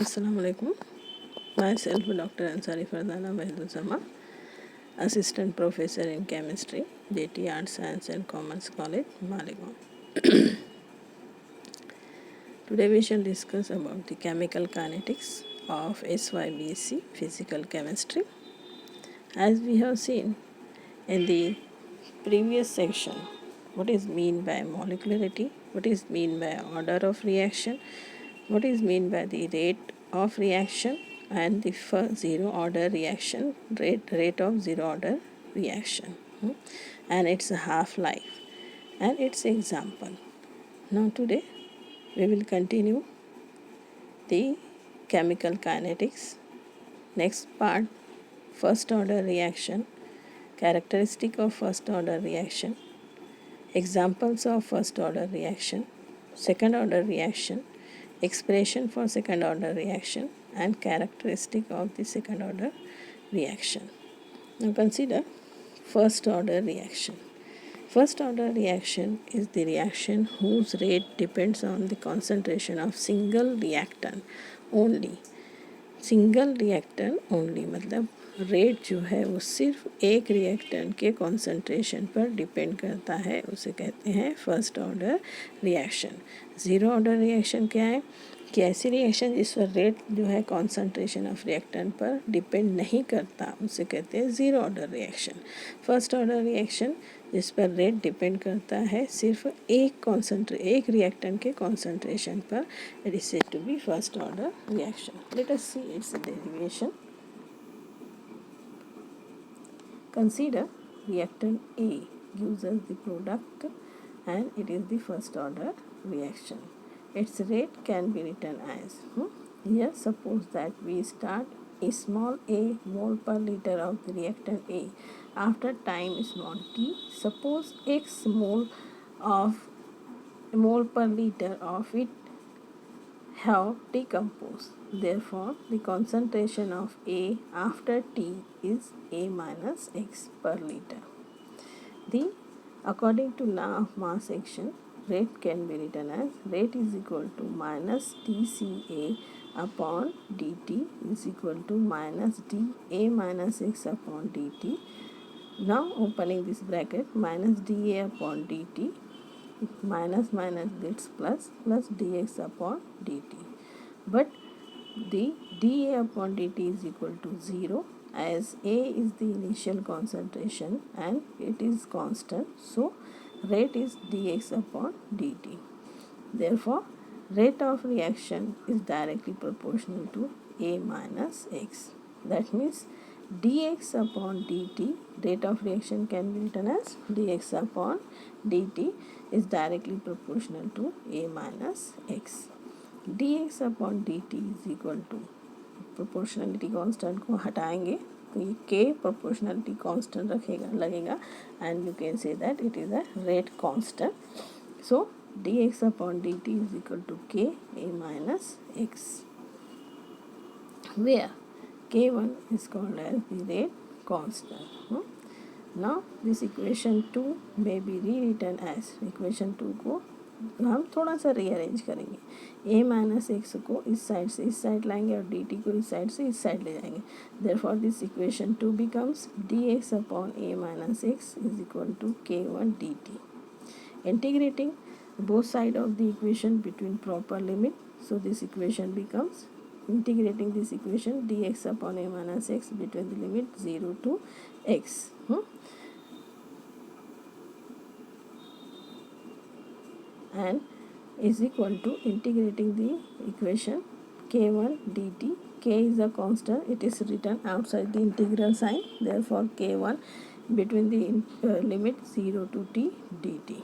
Assalamualaikum. Myself Dr. Ansari Fardana Mahduzzama, Assistant Professor in Chemistry, JT Arts Science and Commerce College, Maligaon. Today we shall discuss about the chemical kinetics of SYBC Physical Chemistry. As we have seen in the previous section, what is mean by molecularity, what is mean by order of reaction, what is mean by the rate of reaction, and the zero order reaction rate of zero order reaction, and its half life and its example. Now today we will continue the chemical kinetics. Next part, first order reaction, characteristic of first order reaction, examples of first order reaction, second order reaction, expression for second order reaction, and characteristic of the second order reaction. Now consider first order reaction. First order reaction is the reaction whose rate depends on the concentration of single reactant only. Single reactant only मतलब rate जो है वो सिर्फ एक reactant के concentration पर depend करता है, उसे कहते हैं first order reaction. Zero order reaction क्या है कि ऐसी रिएक्शन जिस पर रेट जो है कॉन्सेंट्रेशन ऑफ रिएक्टेंट पर डिपेंड नहीं करता, उसे कहते हैं zero order reaction. First order reaction जिस पर रेट डिपेंड करता है सिर्फ एक रिएक्टेंट के कॉन्सेंट्रेशन पर, it is said to be first order reaction. Let us see its derivation. Consider reactant A gives us the product and it is the first order reaction. Its rate can be written as here suppose that we start a small a mole per liter of the reactant A. After time small t, suppose x mole per liter of it have decomposed. Therefore, the concentration of A after T is A minus X per liter. According to law of mass action, rate can be written as rate is equal to minus dCA upon dt is equal to minus dA minus X upon dt. Now opening this bracket, minus dA upon dt, minus gets plus dx upon dt. But the dA upon dt is equal to 0 as A is the initial concentration and it is constant, so rate is dx upon dt. Therefore, rate of reaction is directly proportional to A minus X. That means dx upon dt, rate of reaction can be written as dx upon dt is directly proportional to A minus X. dx upon dt is equal to proportionality constant को हटाएंगे तो ये k proportionality constant लगेगा and you can say that it is a rate constant. So dx upon dt is equal to k A minus x, where k1 is called as the rate constant. Now this equation 2 may be rewritten as, equation 2 को हम थोड़ा सा rearrange करेंगे. a minus x को इस side लाएंगे और dt को इस साइड से इस साइड ले जाएंगे. Therefore this equation 2 becomes dx upon a minus x is equal to k1 dt. Integrating both side of the equation between proper limit, so this equation becomes, integrating this equation, dx upon a minus x between the limit 0 to x. And is equal to integrating the equation k1 dt. K is a constant, it is written outside the integral sign, therefore k1 between the limit 0 to t dt.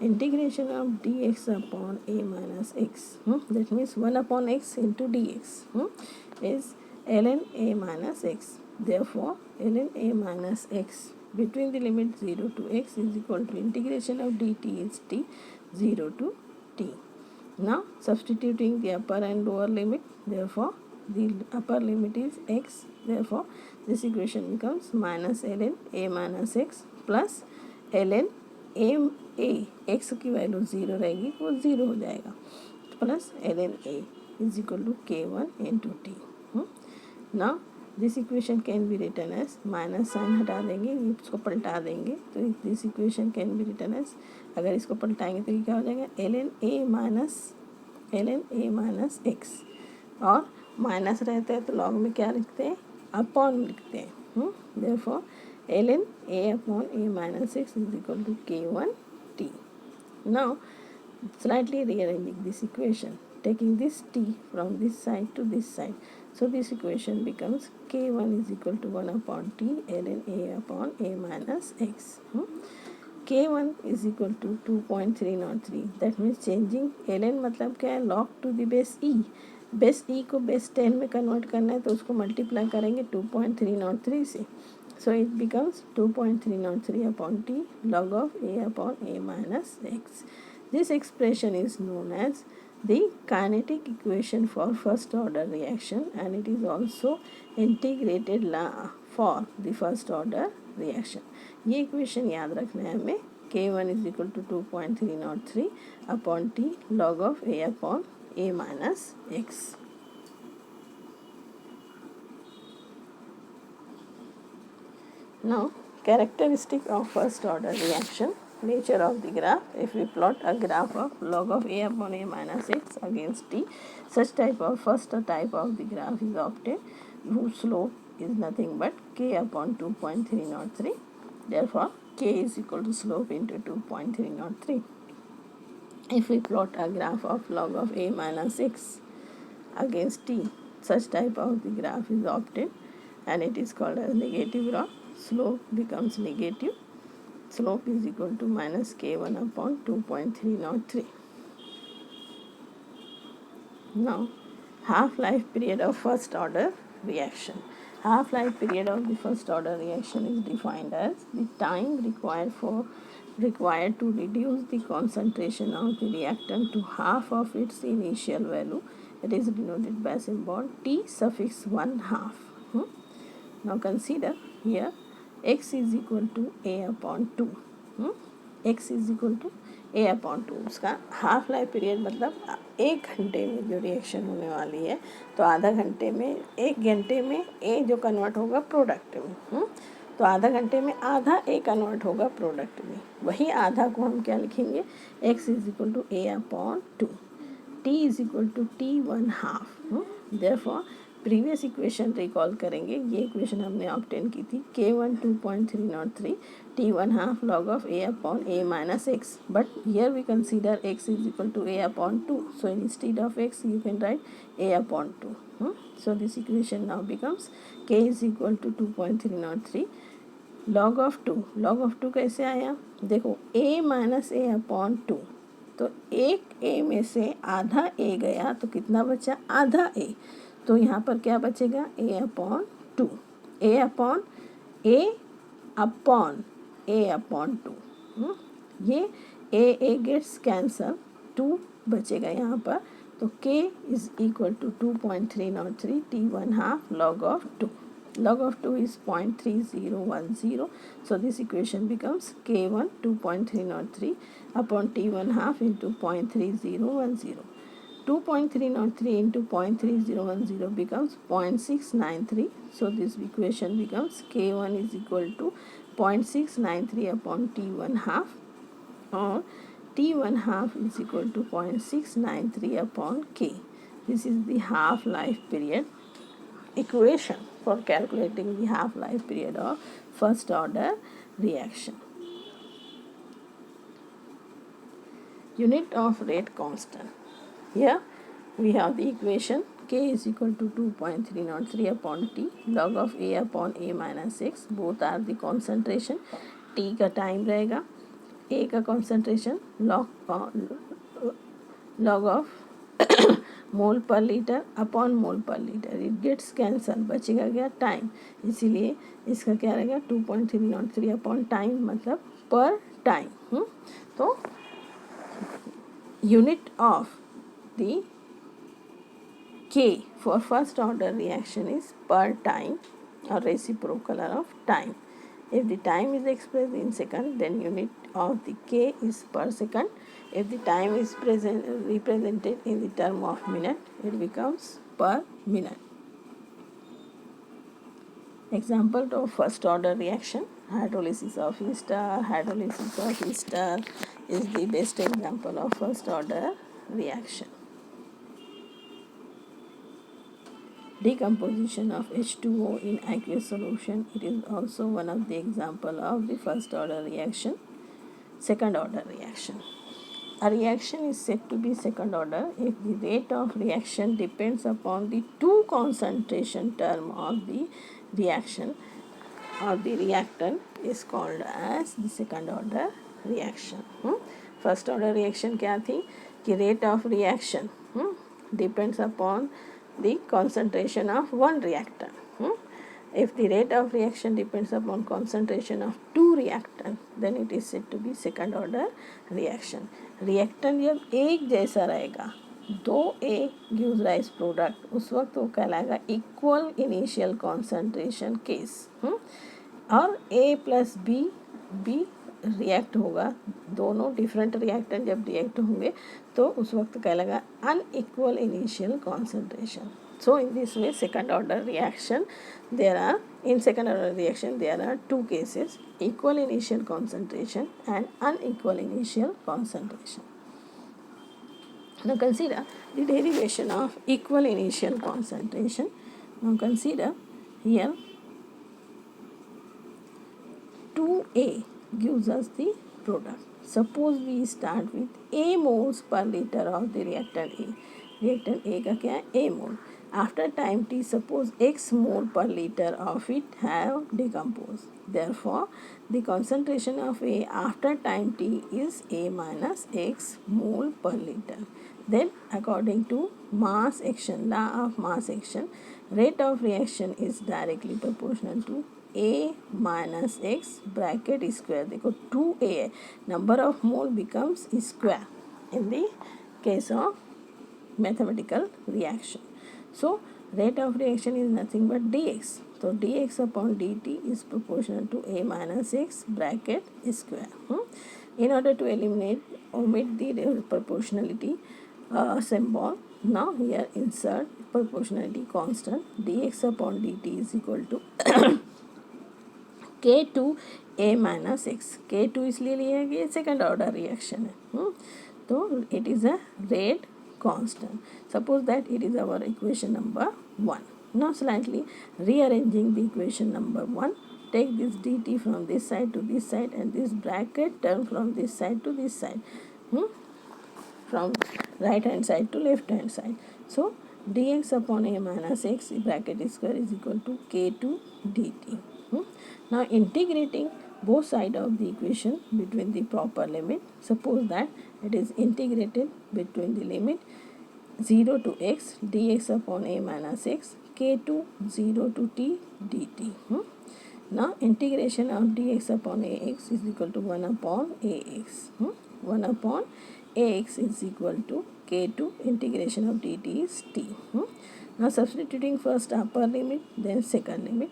Integration of dx upon a minus x, that means 1 upon x into dx is ln a minus x. Therefore, ln a minus x between the limit 0 to x is equal to integration of dt is t 0 to t. Now substituting the upper and lower limit, therefore the upper limit is x, therefore this equation becomes minus ln a minus x plus ln a x की value 0 रहेगी, वो 0 हो जाएगा, plus ln a is equal to K1 into T. Now this equation can be written as, minus sign हटा देंगे, इसको पलटा देंगे तो this equation can be written as, अगर इसको पलटाएंगे तो ये क्या हो जाएगा, ln a माइनस एक्स, और माइनस रहता है तो लॉग में क्या लिखते हैं, अपॉन लिखते हैं. Therefore ln a upon a minus x is equal to K1t. Now slightly rearranging this equation, taking this t from this side to this side. So this equation becomes K1 is equal to 1 upon t ln a upon a minus x. K1 is equal to 2.303. That means changing ln मतलब क्या है, log to the base e. Base e को base 10 में convert करना है तो उसको multiply करेंगे 2.303 से. So it becomes 2.303 upon t log of a upon a minus x. This expression is known as the kinetic equation for first order reaction, and it is also integrated for the first order reaction. ये equation याद रखना है हमें. K1 is equal to 2.303 upon t log of a upon a minus x. Now characteristic of first order reaction. Nature of the graph. If we plot a graph of log of a upon a minus x against t, such type of first type of the graph is obtained whose slope is nothing but k upon 2.303. Therefore k is equal to slope into 2.303. If we plot a graph of log of a minus x against t, such type of the graph is obtained and it is called as negative graph. Slope becomes negative. Slope is equal to minus K1 upon 2.303. Now, half-life period of first order reaction. Half-life period of the first order reaction is defined as the time required to reduce the concentration of the reactant to half of its initial value. It is denoted by symbol T suffix 1 half. Now consider here x is equal to a upon 2. x is equal to a upon 2. उसका half life period मतलब 1 घंटे में जो reaction होने वाली है, तो आधा घंटे में, 1 घंटे में a जो कन्वर्ट होगा प्रोडक्ट में, तो आधा घंटे में आधा a कन्वर्ट होगा प्रोडक्ट में. वही आधा को हम क्या लिखेंगे, x is equal to a upon 2, t is equal to t 1 half. Therefore previous equation recall करेंगे. ये इक्वेशन हमने ऑब्टेन की थी, K1 2.303 T1 half log of a upon a minus x, but here we consider x is equal to a upon 2, so instead of x you can write a upon 2. So this equation now becomes K is equal to 2.303 log of 2. log of 2 कैसे आया, देखो a minus a upon 2, तो एक a में से आधा a गया तो कितना बचा, आधा a. तो यहाँ पर क्या बचेगा, a upon 2, a upon a upon 2. ये a गेट्स कैंसल, 2 बचेगा यहाँ पर, तो k is equal to 2.303 t1 half log of 2. log of 2 is 0.3010, so this equation becomes K1 2.303 upon t1 half into 0.3010. 2.303 into 0.3010 becomes 0.693, so this equation becomes K1 is equal to 0.693 upon t1 half, or t1 half is equal to 0.693 upon k. This is the half-life period equation for calculating the half-life period of first order reaction. Unit of rate constant. Here we have the equation k is equal to 2.303 upon t log of a upon a minus x. Both are the concentration. t का time रहेगा, a का concentration log of मोल पर litre upon mole पर litre. It gets cancel, बचेगा क्या, time. इसीलिए इसका क्या रहेगा, 2.303 अपॉन टाइम मतलब पर टाइम. तो unit of the K for first order reaction is per time or reciprocal of time. If the time is expressed in second, then unit of the k is per second. If the time is represented in the term of minute, it becomes per minute. Example of first order reaction, hydrolysis of ester. Hydrolysis of ester is the best example of first order reaction. Decomposition of H2O in aqueous solution, it is also one of the example of the first order reaction. Second order reaction. A reaction is said to be second order if the rate of reaction depends upon the two concentration term of the reaction or the reactant is called as the second order reaction. First order reaction क्या थी कि rate of reaction depends upon the concentration of one reactant. If the rate of reaction depends upon concentration of two reactant, then it is said to be second order reaction. Reactant जब एक जैसा रहेगा, 2A gives rise product, उस वक्त वो कहलाएगा equal initial concentration case. और A plus B react होगा, दोनों डिफरेंट रिएक्टेंट जब रिएक्ट होंगे तो उस वक्त कहलाएगा unequal initial concentration. So in this way, second order reaction, in second order reaction there are two cases: equal initial concentration and unequal initial concentration. Now consider the derivation of equal initial concentration. Now consider here 2A gives us the product. Suppose we start with A moles per liter of the reactant A. Reactant A का क्या है? A mole. After time t, suppose x mole per liter of it have decomposed. Therefore, the concentration of A after time t is A minus x mole per liter. Then, according to mass action, law of mass action, rate of reaction is directly proportional to A minus x bracket square. देखो 2A है, number of mole becomes square in the case of mathematical reaction. So rate of reaction is nothing but dx. So dx upon dt is proportional to A minus x bracket square. In order to omit the proportionality symbol, now here insert proportionality constant. Dx upon dt is equal to K2 A minus x. K2 इसलिए लिया है कि ये second order reaction है, तो it is a rate constant. Suppose that it is our equation number 1. Now slightly rearranging the equation number 1, take this dt from this side to this side and this bracket term from this side to this side, from right hand side to left hand side. So dx upon A minus x bracket square is equal to K2 dt. Now integrating both sides of the equation between the proper limit. Suppose that it is integrated between the limit 0 to x dx upon A minus x K2 0 to t dt. Now integration of dx upon ax is equal to 1 upon ax. 1 upon ax is equal to K2 integration of dt is t. Now substituting first upper limit then second limit,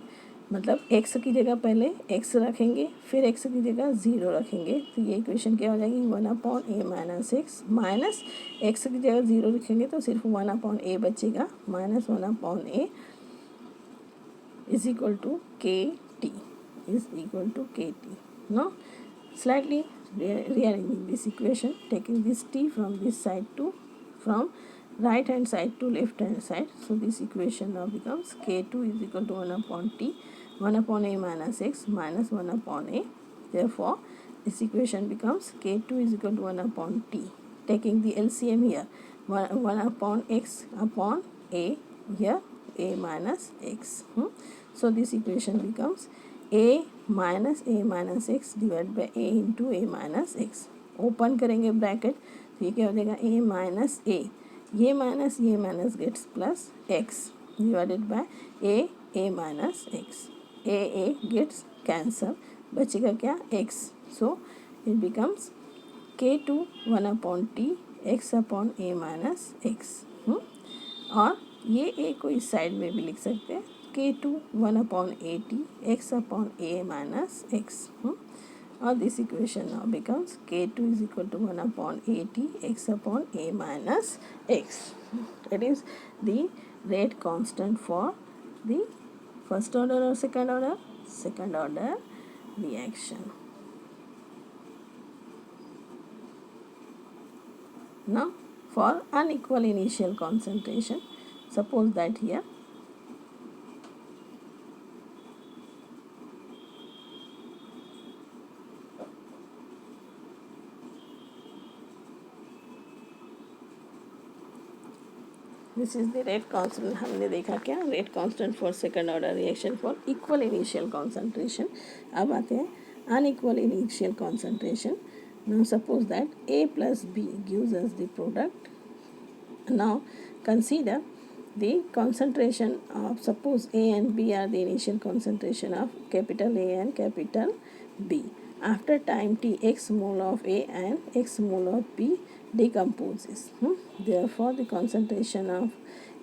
मतलब x की जगह पहले x रखेंगे फिर x की जगह 0 रखेंगे, तो ये इक्वेशन क्या हो जाएगी 1 upon A minus x, minus x की जगह 0 रखेंगे तो सिर्फ 1 अपॉन A बचेगा, minus 1 upon A is equal to KT is equal to KT. Now slightly rearranging this equation, taking this t from this side to from right hand side to left hand side, so this equation now becomes K2 is equal to 1 upon t, 1 upon A minus x minus 1 upon A. Therefore this equation becomes K2 is equal to 1 upon t. Taking the LCM here, 1 upon x upon A, here A minus x. So this equation becomes A minus x divided by A into A minus x. Open करेंगे bracket तो ये क्या हो जाएगा A minus A, ये minus gets plus x divided by A minus x. A gets cancel, बचेगा क्या x. So it becomes K2 1 upon t x upon A minus x. और ये A को इस साइड में भी लिख सकते हैं, K2 1 upon AT x upon A minus x. Or this equation now becomes K2 is equal to 1 upon AT x upon A minus x. It is the rate constant for the first order or second order? Second order reaction. Now for unequal initial concentration, suppose that here this is the rate constant. हमने देखा क्या rate constant for second order reaction for equal initial concentration. अब आते हैं unequal initial concentration. Now suppose that A plus B gives us the product. Now consider the concentration of, suppose A and B are the initial concentration of capital A and capital B. After time t, x mole of A and x mole of B decomposes. Therefore the concentration of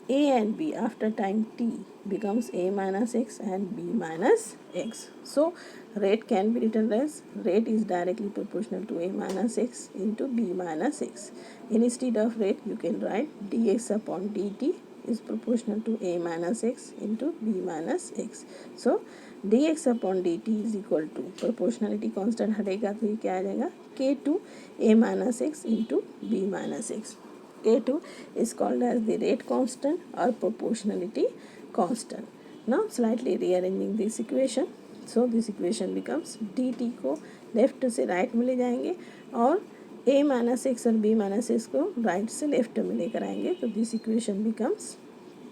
A and B after time t becomes A minus x and B minus x. So rate can be written as rate is directly proportional to A minus x into B minus x. Instead of rate you can write dx upon dt is proportional to A minus x into B minus x. So dx upon dt is equal to, proportionality constant हटेगा तो ये क्या आ जाएगा, K2 A minus x into B minus x. K2 is called as the rate constant or proportionality constant. Now slightly rearranging this equation, so this equation becomes dt को left से right में ले जाएंगे और a माइनस एक्स और b minus x को right से left में लेकर आएंगे. तो this equation becomes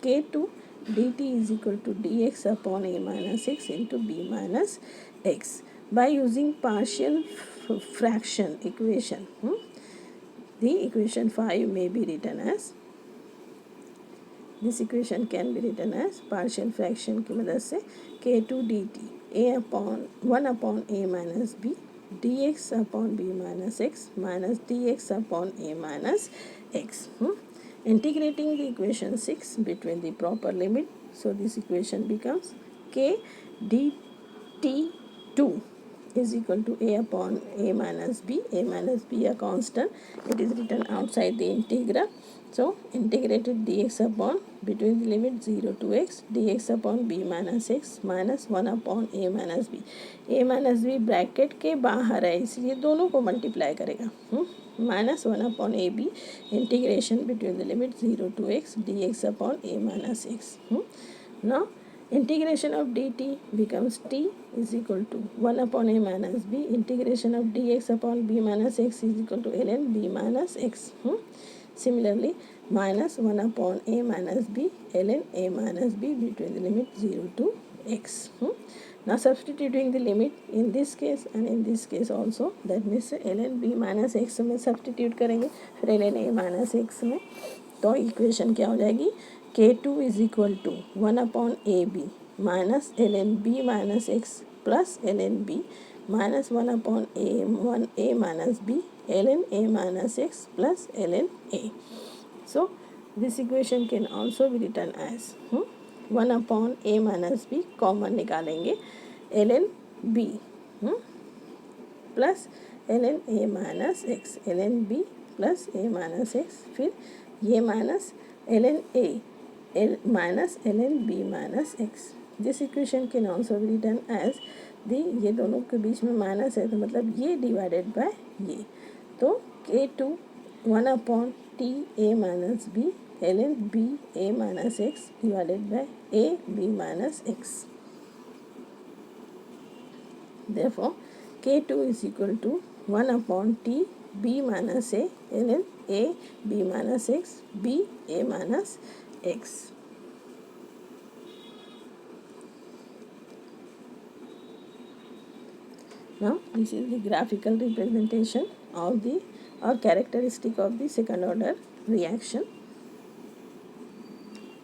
K2 dt is equal to dx upon A minus x into B minus x. By using partial fraction equation, the equation 5 may be written as, this equation can be written as partial fraction की मदद से K2 dt A upon 1 upon A minus B dx upon B minus x minus dx upon A minus x. Integrating the equation 6 between the proper limit, so this equation becomes K dt2 is equal to A upon A minus B. A minus B a constant, it is written outside the integral. So integrated dx upon between the limit 0 to x dx upon B minus x minus 1 upon A minus B. A minus B bracket के बाहर है इसलिए दोनों को multiply करेगा. minus 1 upon AB integration between the limit 0 to x dx upon A minus x. Now integration of dt becomes t is equal to 1 upon A minus B integration of dx upon B minus x is equal to ln B minus x. Similarly minus 1 upon A minus B ln A minus B between the limit 0 to x. Now substituting the limit in this case and in this case also, that means ln b minus x में substitute करेंगे फिर ln a minus x में, तो equation क्या हो जाएगी, K2 is equal to 1 upon AB minus ln b minus x plus ln b minus 1 upon A minus b ln A minus x plus ln A. So this equation can also be written as 1 upon A minus B common निकालेंगे ln B plus ln A minus x ln B plus A minus x, फिर ये minus ln A minus ln B minus x. This equation can also be written as the, ये दोनों के बीच में minus है तो मतलब ये डिवाइडेड बाय ये, तो K2 1 upon T A minus B ln B A minus x divided by A B minus x. Therefore K2 is equal to 1 upon T B minus A ln A B minus x B A minus x. Now this is the graphical representation of the or characteristic of the second order reaction.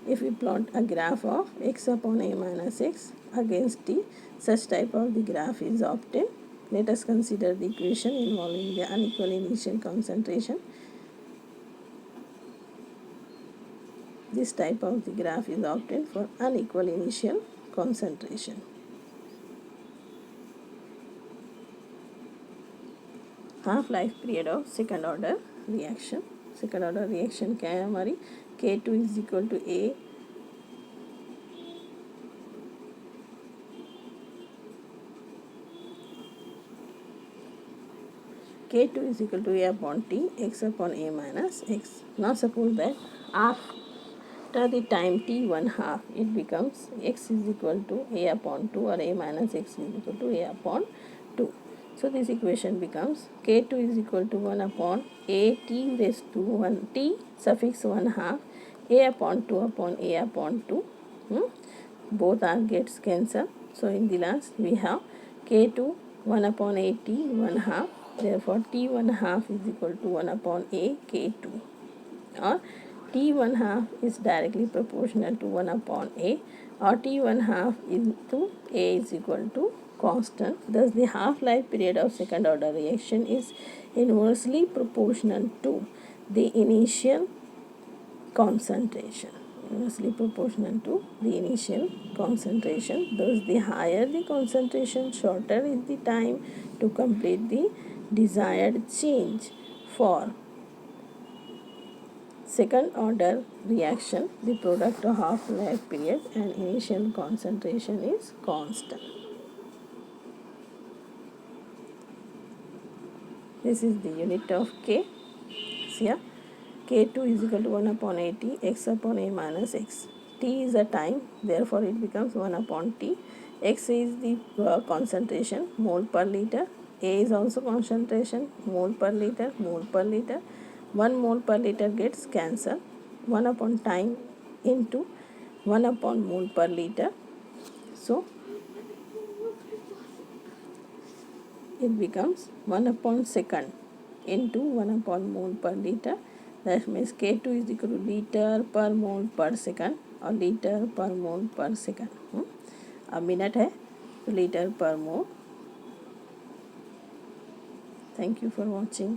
If we plot a graph of x upon A minus x against t, such type of the graph is obtained. Let us consider the equation involving the unequal initial concentration. this type of the graph is obtained for unequal initial concentration. Half-life period of second order reaction. Second order reaction क्या है हमारी? K2 is equal to A K2 is equal to A upon T, x upon A minus x. Now suppose that after the time t 1/2, it becomes x is equal to A upon 2 or A minus x is equal to A upon 2. So this equation becomes K2 is equal to 1 upon A t raised to 1 t suffix 1/2 A upon 2 upon A upon 2. Both are gets cancelled. So in the last we have K2 1 upon A t 1/2. Therefore t 1/2 is equal to 1 upon A K2, or t 1/2 is directly proportional to 1 upon A, or t 1/2 into A is equal to constant. Thus the half-life period of second order reaction is inversely proportional to the initial concentration. Inversely proportional to the initial concentration. Thus the higher the concentration, shorter is the time to complete the desired change. For second order reaction, the product of half-life period and initial concentration is constant. This is the unit of K. So here K2 is equal to 1 upon A t, x upon A minus x. T is a time, therefore it becomes 1 upon T. X is the concentration, mole per liter. A is also concentration, mole per liter, mole per liter. 1 mole per liter gets cancelled. 1 upon time into 1 upon mole per liter. So it becomes 1 upon second into 1 upon mole per liter. That means K2 is equal to liter per mole per second or liter per mole per second. अब minute है तो litre पर मोल. Thank you for watching.